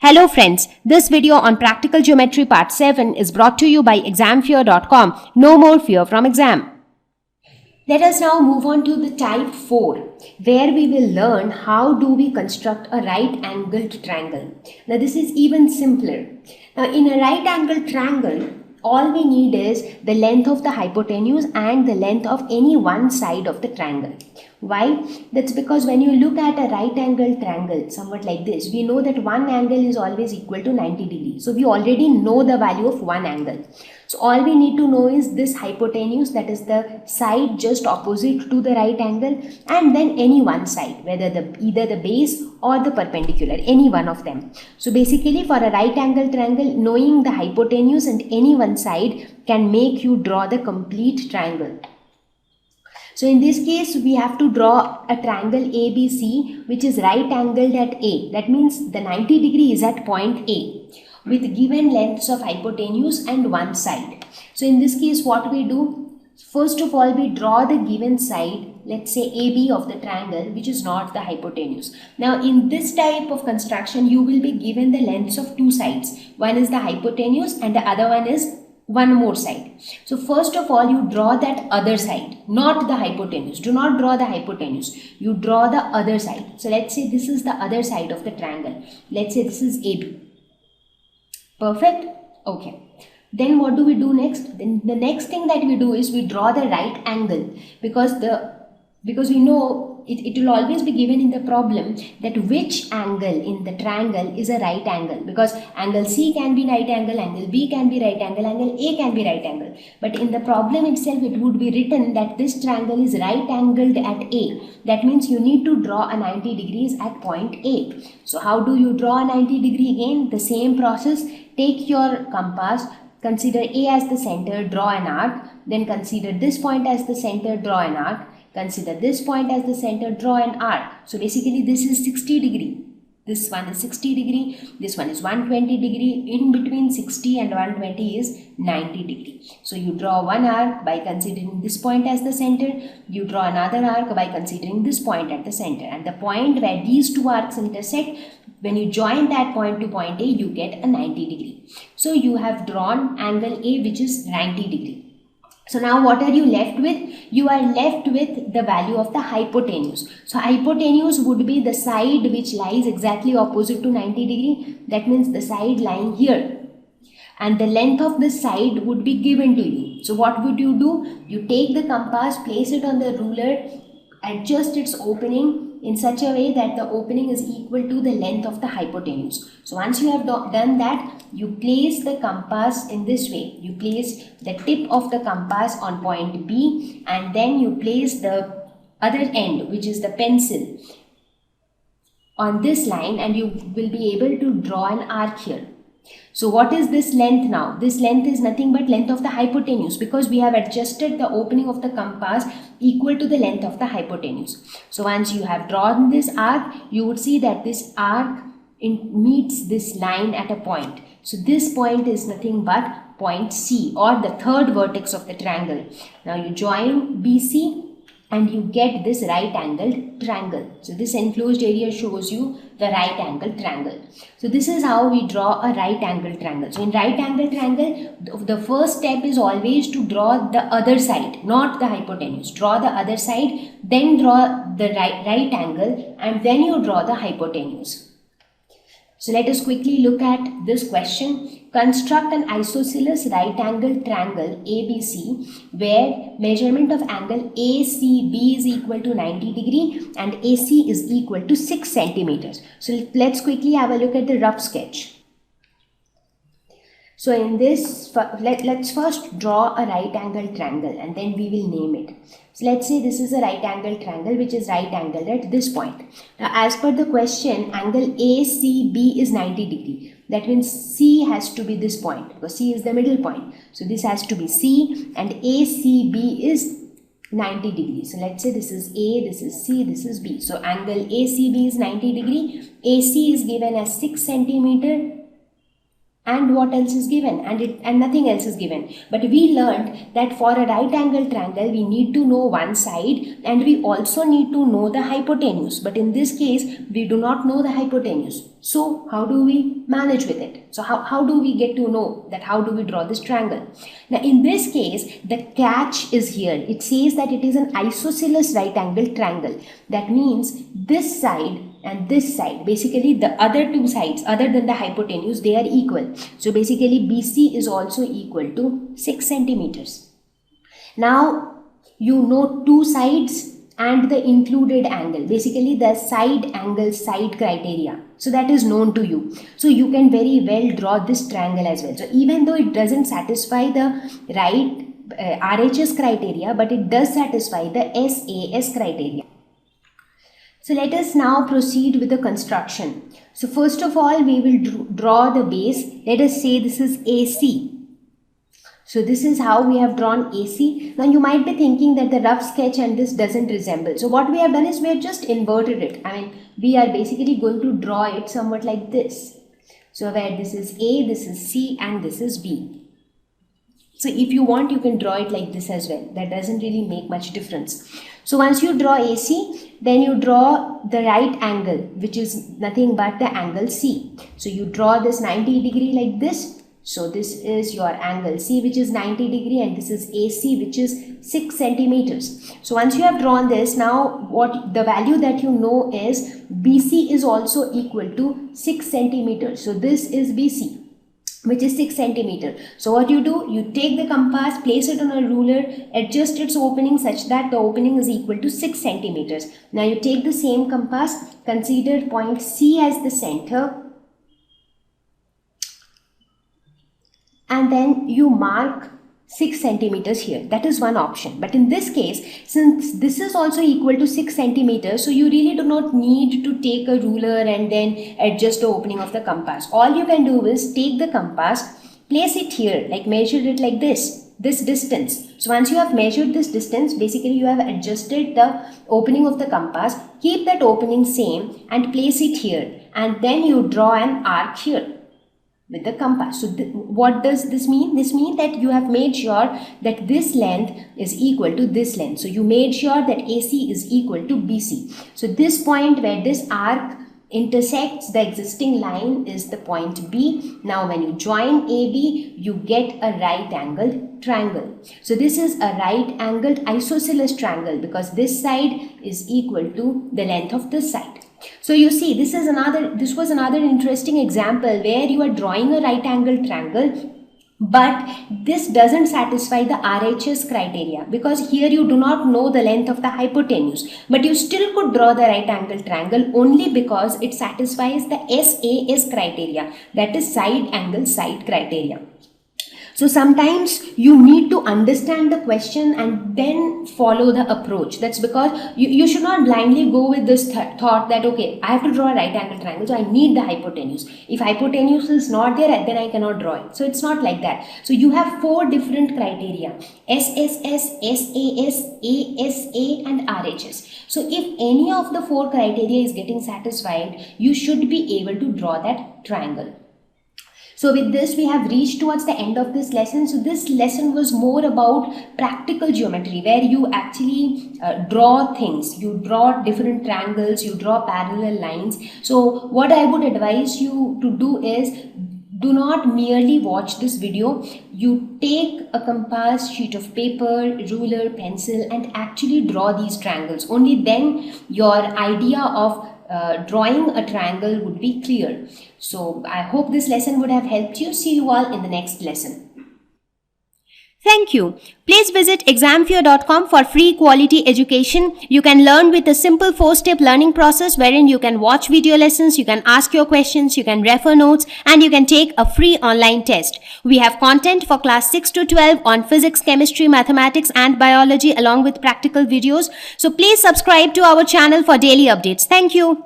Hello friends, this video on Practical Geometry Part 7 is brought to you by examfear.com. No more fear from exam. Let us now move on to the type 4, where we will learn how do we construct a right angled triangle. Now this is even simpler. Now in a right angled triangle, all we need is the length of the hypotenuse and the length of any one side of the triangle. Why? That's because when you look at a right angled triangle, somewhat like this, we know that one angle is always equal to 90 degrees. So we already know the value of one angle. So all we need to know is this hypotenuse, that is the side just opposite to the right angle, and then any one side, whether either the base or the perpendicular, any one of them. So basically for a right angle triangle, knowing the hypotenuse and any one side can make you draw the complete triangle. So in this case, we have to draw a triangle ABC which is right angled at A. That means the 90 degree is at point A with given lengths of hypotenuse and one side. So in this case, what we do, first of all, we draw the given side, let's say AB of the triangle, which is not the hypotenuse. Now in this type of construction, you will be given the lengths of two sides. One is the hypotenuse and the other one is one more side. So first of all, you draw that other side, not the hypotenuse. Do not draw the hypotenuse. You draw the other side. So let's say this is the other side of the triangle. Let's say this is AB. Perfect? Okay. Then what do we do next? Then the next thing that we do is we draw the right angle, because we know it will always be given in the problem that which angle in the triangle is a right angle, because angle C can be right angle, angle B can be right angle, angle A can be right angle. But in the problem itself, it would be written that this triangle is right angled at A. That means you need to draw a 90 degrees at point A. So how do you draw a 90 degree again? The same process. Take your compass, consider A as the center, draw an arc, then consider this point as the center, draw an arc, consider this point as the center, draw an arc. So basically this is 60 degree. This one is 60 degree, this one is 120 degree, in between 60 and 120 is 90 degree. So you draw one arc by considering this point as the center, you draw another arc by considering this point at the center, and the point where these two arcs intersect, when you join that point to point A, you get a 90 degree. So you have drawn angle A, which is 90 degree. So now what are you left with? You are left with the value of the hypotenuse. So hypotenuse would be the side which lies exactly opposite to 90 degree. That means the side lying here. And the length of the side would be given to you. So what would you do? You take the compass, place it on the ruler, adjust its opening in such a way that the opening is equal to the length of the hypotenuse. So once you have done that, you place the compass in this way. You place the tip of the compass on point B, and then you place the other end, which is the pencil, on this line, and you will be able to draw an arc here. So what is this length now? This length is nothing but length of the hypotenuse, because we have adjusted the opening of the compass equal to the length of the hypotenuse. So once you have drawn this arc, you would see that this arc meets this line at a point. So this point is nothing but point C, or the third vertex of the triangle. Now you join BC and you get this right angled triangle. So this enclosed area shows you the right angled triangle. So this is how we draw a right angled triangle. So in right angled triangle, the first step is always to draw the other side, not the hypotenuse. Draw the other side, then draw the right angle, and then you draw the hypotenuse. So let us quickly look at this question. Construct an isosceles right angled triangle ABC where measurement of angle ACB is equal to 90 degree and AC is equal to 6 centimeters. So let's quickly have a look at the rough sketch. So in this, let's first draw a right angled triangle and then we will name it. So let's say this is a right angled triangle which is right angled at this point. Now as per the question, angle ACB is 90 degree. That means C has to be this point, because C is the middle point. So this has to be C, and ACB is 90 degrees. So let's say this is A, this is C, this is B. So angle ACB is 90 degree. AC is given as 6 centimeter. and what else is given, and nothing else is given. But we learned that for a right angle triangle we need to know one side and we also need to know the hypotenuse. But in this case we do not know the hypotenuse. So how do we manage with it? So how do we get to know that how do we draw this triangle? Now in this case the catch is here. It says that it is an isosceles right angle triangle. That means this side and this side, basically the other two sides other than the hypotenuse, they are equal. So basically BC is also equal to 6 centimeters. Now you know two sides and the included angle, basically the side angle side criteria. So that is known to you. So you can very well draw this triangle as well. So even though it doesn't satisfy the right RHS criteria, but it does satisfy the SAS criteria. So let us now proceed with the construction. So first of all we will draw the base. Let us say this is AC. So this is how we have drawn AC. Now you might be thinking that the rough sketch and this doesn't resemble. So what we have done is we have just inverted it. I mean we are basically going to draw it somewhat like this. So where this is A, this is C and this is B. So if you want you can draw it like this as well. That doesn't really make much difference. So once you draw AC, then you draw the right angle, which is nothing but the angle C. So you draw this 90 degree like this. So this is your angle C, which is 90 degree, and this is AC, which is 6 centimeters. So once you have drawn this, now what the value that you know is BC is also equal to 6 centimeters. So this is BC, which is 6 centimeters. So what you do, you take the compass, place it on a ruler, adjust its opening such that the opening is equal to 6 centimeters. Now you take the same compass, consider point C as the center, and then you mark 6 centimeters here. That is one option. But in this case, since this is also equal to 6 centimeters, so you really do not need to take a ruler and then adjust the opening of the compass. All you can do is take the compass, place it here, like measure it like this distance. So once you have measured this distance, basically you have adjusted the opening of the compass, keep that opening same and place it here, and then you draw an arc here with the compass. So what does this mean? This means that you have made sure that this length is equal to this length. So you made sure that AC is equal to BC. So this point where this arc intersects the existing line is the point B. Now when you join AB, you get a right angled triangle. So this is a right angled isosceles triangle because this side is equal to the length of this side. So you see, this was another interesting example where you are drawing a right angle triangle, but this doesn't satisfy the RHS criteria because here you do not know the length of the hypotenuse, but you still could draw the right angle triangle only because it satisfies the SAS criteria, that is side angle side criteria. So sometimes you need to understand the question and then follow the approach. That's because you should not blindly go with this thought that, okay, I have to draw a right angle triangle, so I need the hypotenuse. If hypotenuse is not there, then I cannot draw it. So it's not like that. So you have 4 different criteria: SSS, SAS, ASA and RHS. So if any of the 4 criteria is getting satisfied, you should be able to draw that triangle. So with this, we have reached towards the end of this lesson. So this lesson was more about practical geometry, where you actually draw things. You draw different triangles, you draw parallel lines. So what I would advise you to do is, do not merely watch this video. You take a compass, sheet of paper, ruler, pencil and actually draw these triangles. Only then your idea of drawing a triangle would be clear. So I hope this lesson would have helped you. See you all in the next lesson. Thank you. Please visit examfear.com for free quality education. You can learn with a simple 4-step learning process wherein you can watch video lessons, you can ask your questions, you can refer notes and you can take a free online test. We have content for class 6 to 12 on physics, chemistry, mathematics and biology along with practical videos. So please subscribe to our channel for daily updates. Thank you.